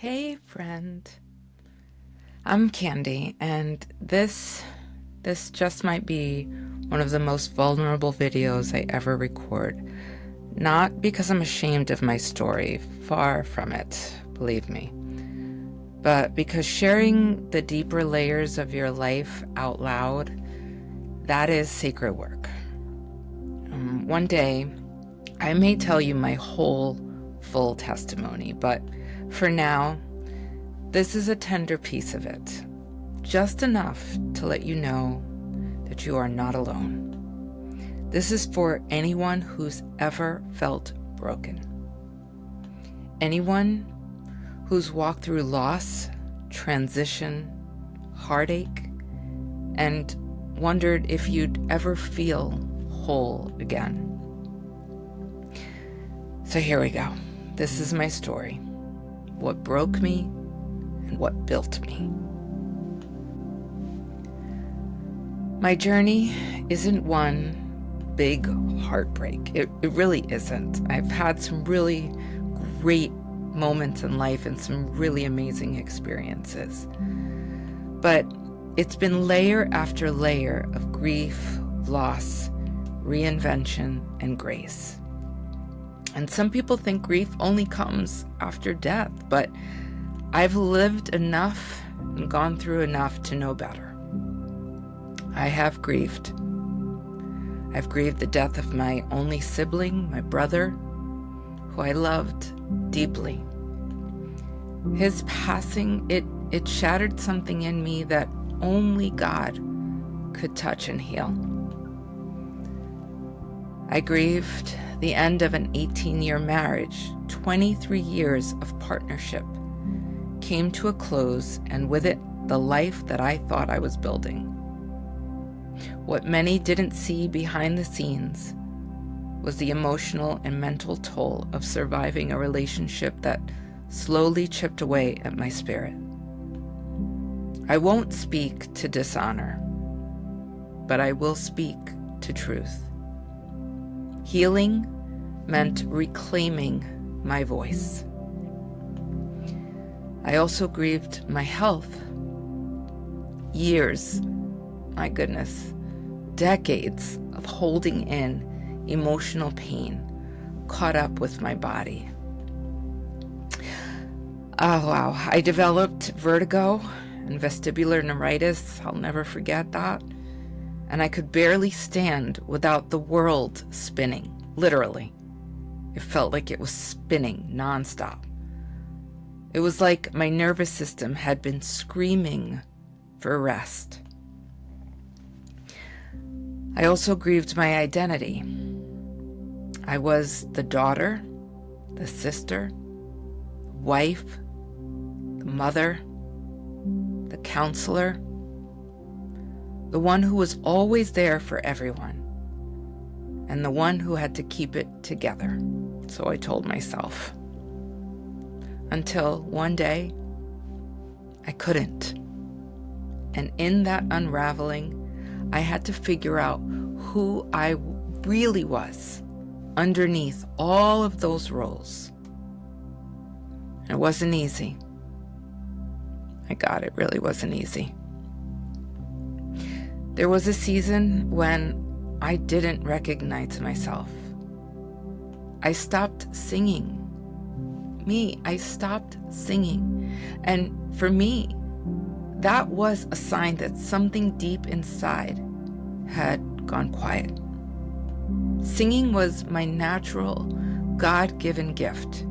Hey friend, I'm Kandy, and this just might be one of the most vulnerable videos I ever record. Not because I'm ashamed of my story, far from it, believe me, but because sharing the deeper layers of your life out loud, that is sacred work. One day, I may tell you my whole full testimony, but for now, this is a tender piece of it, just enough to let you know that you are not alone. This is for anyone who's ever felt broken. Anyone who's walked through loss, transition, heartache, and wondered if you'd ever feel whole again. So here we go. This is my story. What broke me and what built me. My journey isn't one big heartbreak. It really isn't. I've had some really great moments in life and some really amazing experiences. But it's been layer after layer of grief, loss, reinvention, and grace. And some people think grief only comes after death, but I've lived enough and gone through enough to know better. I have grieved. I've grieved the death of my only sibling, my brother, who I loved deeply. His passing, it shattered something in me that only God could touch and heal. I grieved the end of an 18-year marriage. 23 years of partnership came to a close, and with it, the life that I thought I was building. What many didn't see behind the scenes was the emotional and mental toll of surviving a relationship that slowly chipped away at my spirit. I won't speak to dishonor, but I will speak to truth. Healing meant reclaiming my voice. I also grieved my health. Years, my goodness, decades of holding in emotional pain caught up with my body. Oh wow, I developed vertigo and vestibular neuritis. I'll never forget that. And I could barely stand without the world spinning, literally. It felt like it was spinning nonstop. It was like my nervous system had been screaming for rest. I also grieved my identity. I was the daughter, the sister, wife, the mother, the counselor, the one who was always there for everyone, and the one who had to keep it together, so I told myself. Until one day, I couldn't. And in that unraveling, I had to figure out who I really was underneath all of those roles. And it wasn't easy. My God, it really wasn't easy. There was a season when I didn't recognize myself. I stopped singing. I stopped singing. And for me, that was a sign that something deep inside had gone quiet. Singing was my natural, God-given gift.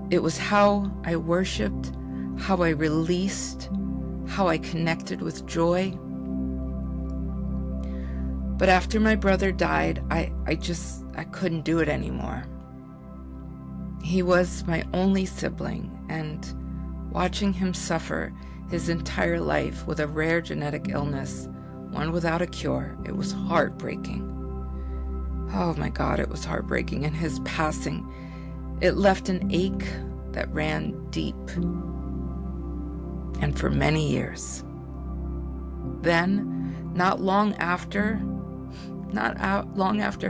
It was how I worshiped, how I released, how I connected with joy. But after my brother died, I couldn't do it anymore. He was my only sibling, and watching him suffer his entire life with a rare genetic illness, one without a cure, it was heartbreaking. Oh my God, it was heartbreaking. And his passing, it left an ache that ran deep, and for many years. Then, not long after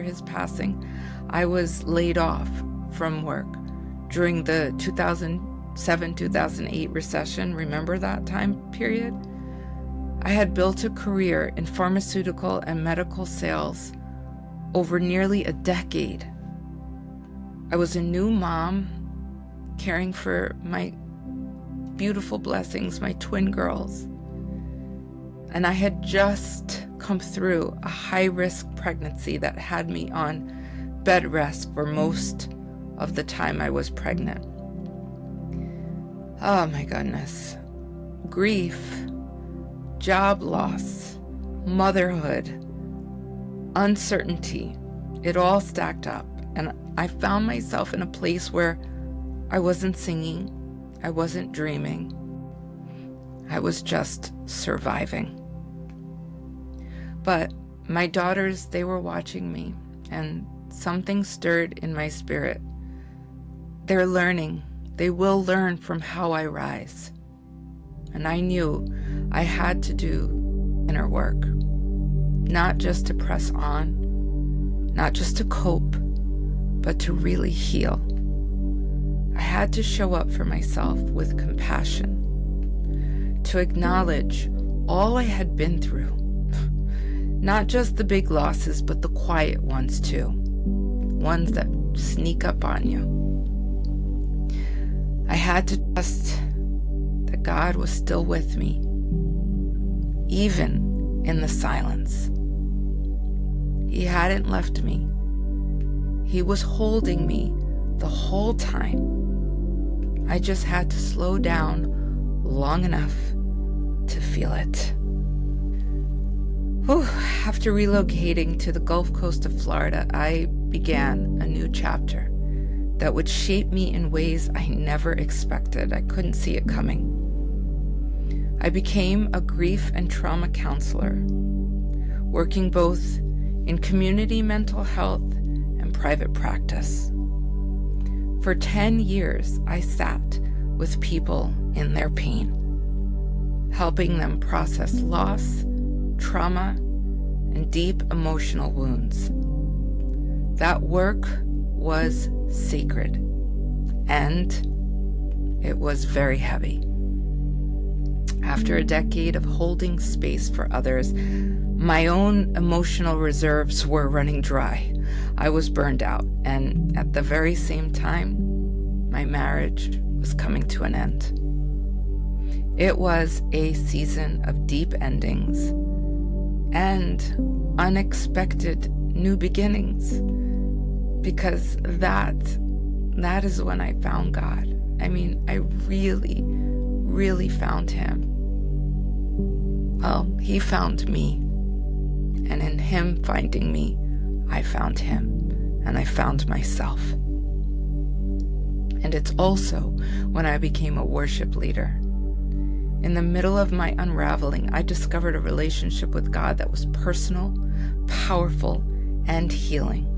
his passing, I was laid off from work during the 2008 recession. Remember that time period? I had built a career in pharmaceutical and medical sales over nearly a decade. I was a new mom, caring for my beautiful blessings, my twin girls. And I had just come through a high-risk pregnancy that had me on bed rest for most of the time I was pregnant. Oh my goodness. Grief, job loss, motherhood, uncertainty, it all stacked up. And I found myself in a place where I wasn't singing, I wasn't dreaming, I was just surviving. But my daughters, they were watching me, and something stirred in my spirit. They're learning. They will learn from how I rise. And I knew I had to do inner work, not just to press on, not just to cope, but to really heal. I had to show up for myself with compassion, to acknowledge all I had been through. Not just the big losses, but the quiet ones too. Ones that sneak up on you. I had to trust that God was still with me, even in the silence. He hadn't left me. He was holding me the whole time. I just had to slow down long enough to feel it. After relocating to the Gulf Coast of Florida, I began a new chapter that would shape me in ways I never expected. I couldn't see it coming. I became a grief and trauma counselor, working both in community mental health and private practice. For 10 years, I sat with people in their pain, helping them process loss, trauma, and deep emotional wounds. That work was sacred, and it was very heavy. After a decade of holding space for others, my own emotional reserves were running dry. I was burned out, and at the very same time, my marriage was coming to an end. It was a season of deep endings and unexpected new beginnings, because that is when I found God. I mean, I really found him. Well, he found me, and in him finding me, I found him, and I found myself. And it's also when I became a worship leader. In the middle of my unraveling, I discovered a relationship with God that was personal, powerful, and healing.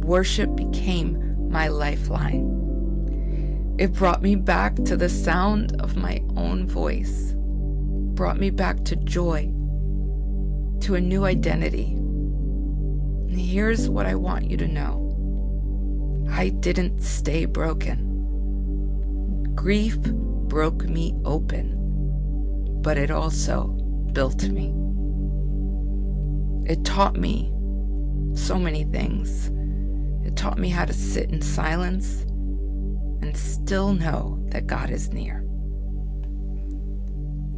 Worship became my lifeline. It brought me back to the sound of my own voice, brought me back to joy, to a new identity. And here's what I want you to know. I didn't stay broken. Grief broke me open, but it also built me. It taught me so many things. It taught me how to sit in silence and still know that God is near.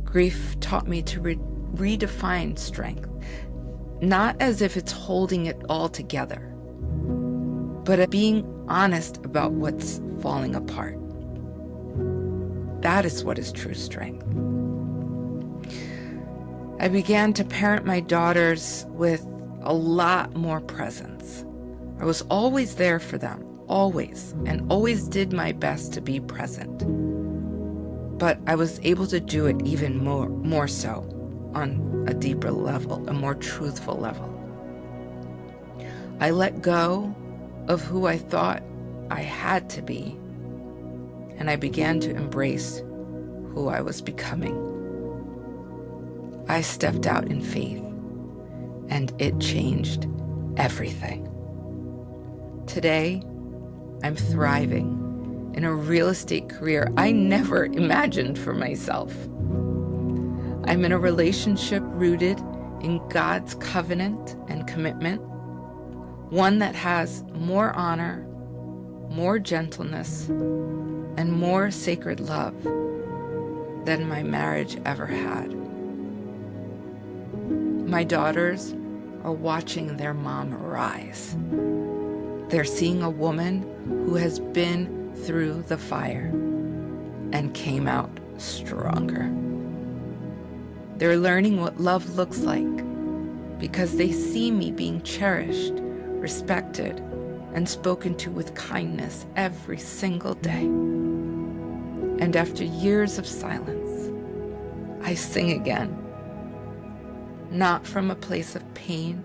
Grief taught me to redefine strength, not as if it's holding it all together, but at being honest about what's falling apart. That is what is true strength. I began to parent my daughters with a lot more presence. I was always there for them, always, and always did my best to be present. But I was able to do it even more so on a deeper level, a more truthful level. I let go of who I thought I had to be, and I began to embrace who I was becoming. I stepped out in faith, and it changed everything. Today, I'm thriving in a real estate career I never imagined for myself. I'm in a relationship rooted in God's covenant and commitment, one that has more honor, more gentleness, and more sacred love than my marriage ever had. My daughters are watching their mom rise. They're seeing a woman who has been through the fire and came out stronger. They're learning what love looks like because they see me being cherished, respected, and spoken to with kindness every single day. And after years of silence, I sing again, not from a place of pain,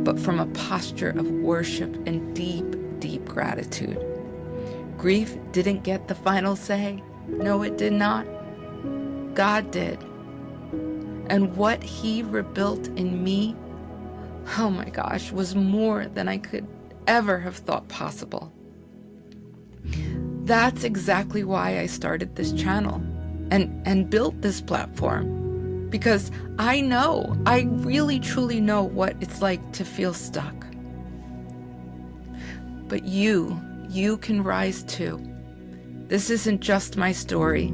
but from a posture of worship and deep, deep gratitude. Grief didn't get the final say. No, it did not. God did. And what He rebuilt in me, oh my gosh, was more than I could ever have thought possible. That's exactly why I started this channel and built this platform, because I really truly know what it's like to feel stuck. But you can rise too. This isn't just my story.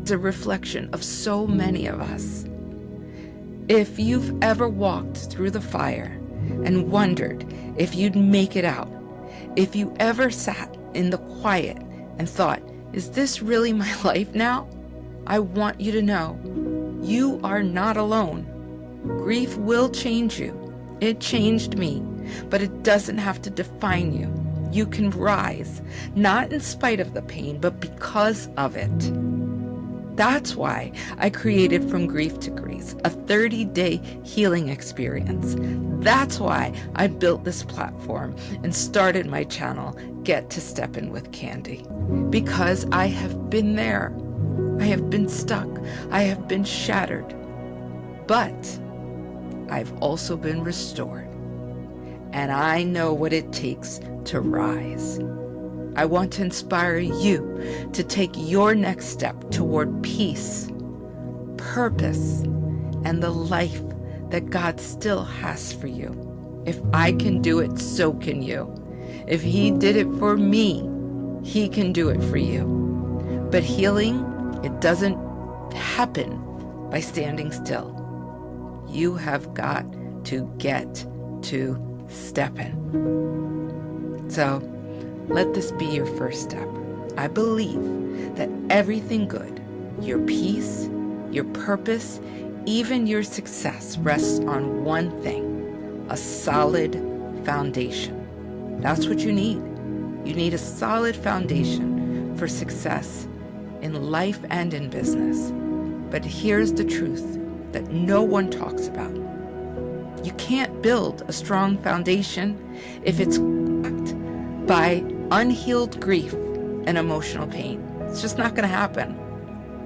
It's a reflection of so many of us. If you've ever walked through the fire and wondered if you'd make it out, if you ever sat in the quiet and thought, is this really my life now? I want you to know, you are not alone. Grief will change you. It changed me, but it doesn't have to define you. You can rise, not in spite of the pain, but because of it. That's why I created From Grief to Grace, a 30-day healing experience. That's why I built this platform and started my channel, Get to Steppin with Kandy. Because I have been there. I have been stuck. I have been shattered. But I've also been restored. And I know what it takes to rise. I want to inspire you to take your next step toward peace, purpose, and the life that God still has for you. If I can do it, so can you. If He did it for me, He can do it for you. But healing, it doesn't happen by standing still. You have got to get to Steppin. So, let this be your first step. I believe that everything good, your peace, your purpose, even your success rests on one thing, a solid foundation. That's what you need. You need a solid foundation for success in life and in business. But here's the truth that no one talks about. You can't build a strong foundation if it's backed by unhealed grief and emotional pain. It's just not going to happen.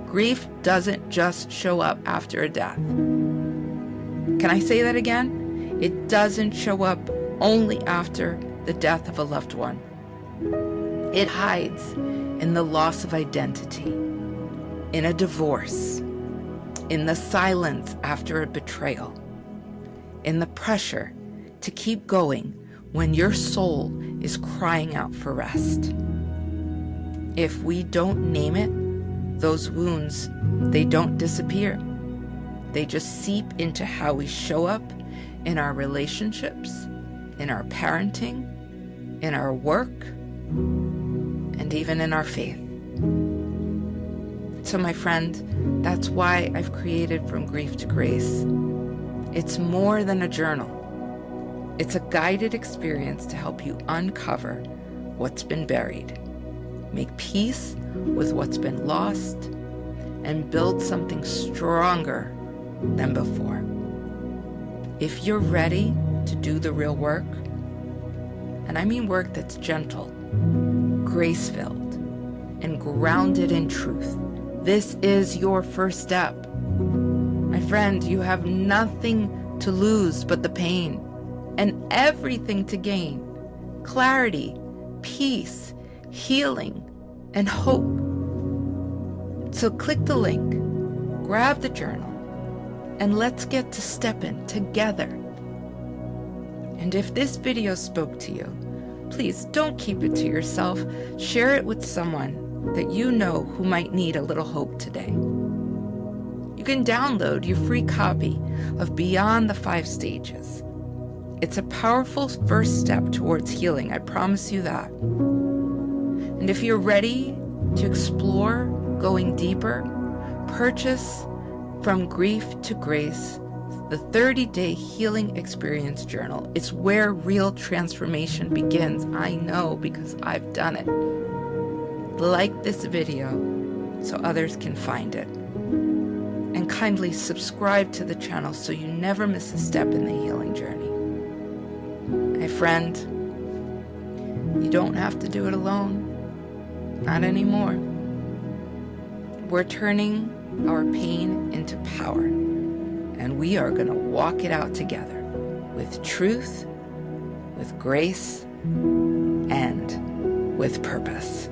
Grief doesn't just show up after a death. Can I say that again? It doesn't show up only after the death of a loved one. It hides in the loss of identity, in a divorce, in the silence after a betrayal, in the pressure to keep going when your soul is crying out for rest. If we don't name it, those wounds, they don't disappear. They just seep into how we show up in our relationships, in our parenting, in our work, and even in our faith. So my friend, that's why I've created From Grief to Grace. It's more than a journal. It's a guided experience to help you uncover what's been buried, make peace with what's been lost, and build something stronger than before. If you're ready to do the real work, and I mean work that's gentle, grace-filled, and grounded in truth, this is your first step. My friend, you have nothing to lose but the pain, and everything to gain: clarity, peace, healing, and hope. So click the link, grab the journal, and let's get to Steppin together. And if this video spoke to you, please don't keep it to yourself. Share it with someone that you know who might need a little hope today. You can download your free copy of Beyond the 5 Stages. It's a powerful first step towards healing, I promise you that. And if you're ready to explore going deeper, purchase From Grief to Grace, the 30-day healing experience journal. It's where real transformation begins. I know because I've done it. Like this video so others can find it. And kindly subscribe to the channel so you never miss a step in the healing journey. My friend, you don't have to do it alone. Not anymore. We're turning our pain into power, and we are going to walk it out together with truth, with grace, and with purpose.